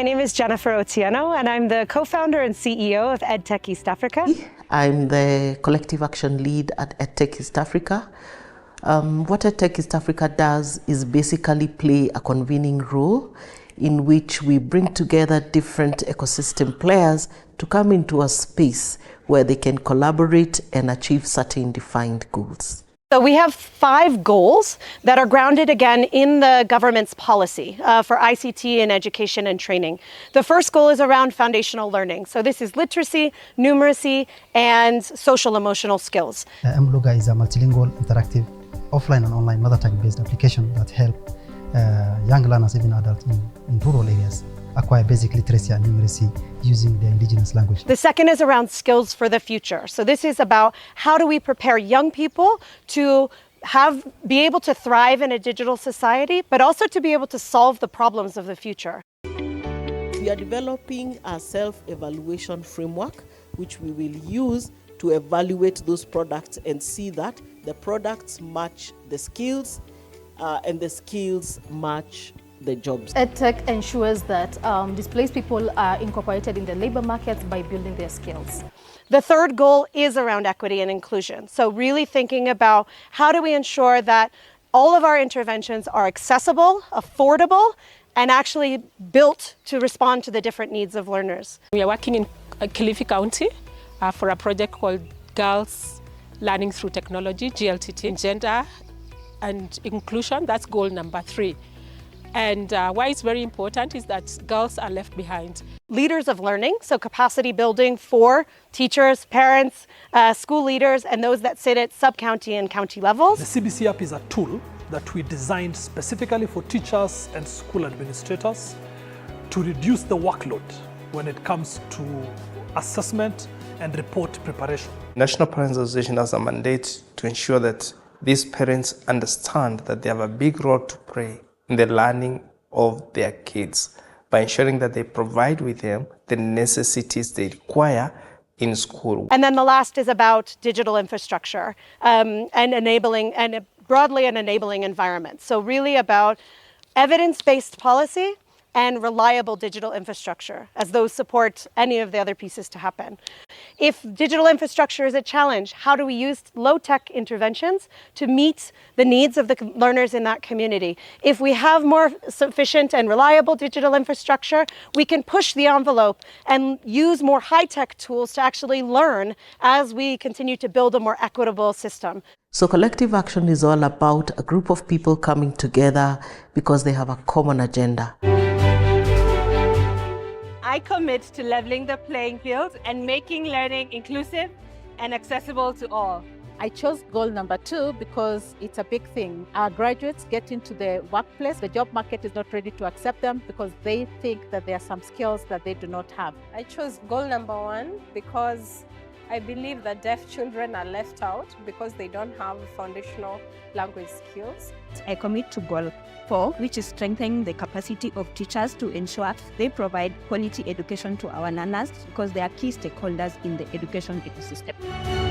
my name is Jennifer Otieno, and I'm the co-founder and CEO of EdTech East Africa. I'm the collective action lead at EdTech East Africa. What EdTech East Africa does is basically play a convening role in which we bring together different ecosystem players to come into a space where they can collaborate and achieve certain defined goals. So we have 5 goals that are grounded again in the government's policy for ICT in education and training. The first goal is around foundational learning. So this is literacy, numeracy, and social emotional skills. Mluga is a multilingual, interactive, offline and online mother tongue based application that help young learners, even adults in rural areas, acquire basic literacy and numeracy using their indigenous language. The second is around skills for the future. So this is about how do we prepare young people to be able to thrive in a digital society, but also to be able to solve the problems of the future. We are developing a self-evaluation framework, which we will use to evaluate those products and see that the products match the skills and the skills match the jobs. EdTech ensures that displaced people are incorporated in the labor markets by building their skills. The third goal is around equity and inclusion. So really thinking about how do we ensure that all of our interventions are accessible, affordable, and actually built to respond to the different needs of learners. We are working in Kilifi County for a project called Girls Learning Through Technology, GLTT, Gender and Inclusion. That's goal number 3. And why it's very important is that girls are left behind. Leaders of learning, so capacity building for teachers, parents, school leaders, and those that sit at sub-county and county levels. The CBC app is a tool that we designed specifically for teachers and school administrators to reduce the workload when it comes to assessment and report preparation. National Parents Association has a mandate to ensure that these parents understand that they have a big role to play in the learning of their kids by ensuring that they provide with them the necessities they require in school. And then the last is about digital infrastructure and enabling, and broadly an enabling environment. So really about evidence-based policy and reliable digital infrastructure as those support any of the other pieces to happen. If digital infrastructure is a challenge, how do we use low-tech interventions to meet the needs of the learners in that community? If we have more sufficient and reliable digital infrastructure, we can push the envelope and use more high-tech tools to actually learn as we continue to build a more equitable system. So collective action is all about a group of people coming together because they have a common agenda. I commit to leveling the playing field and making learning inclusive and accessible to all. I chose goal number 2 because it's a big thing. Our graduates get into the workplace. The job market is not ready to accept them because they think that there are some skills that they do not have. I chose goal number 1 because I believe that deaf children are left out because they don't have foundational language skills. I commit to goal 4, which is strengthening the capacity of teachers to ensure they provide quality education to our learners because they are key stakeholders in the education ecosystem.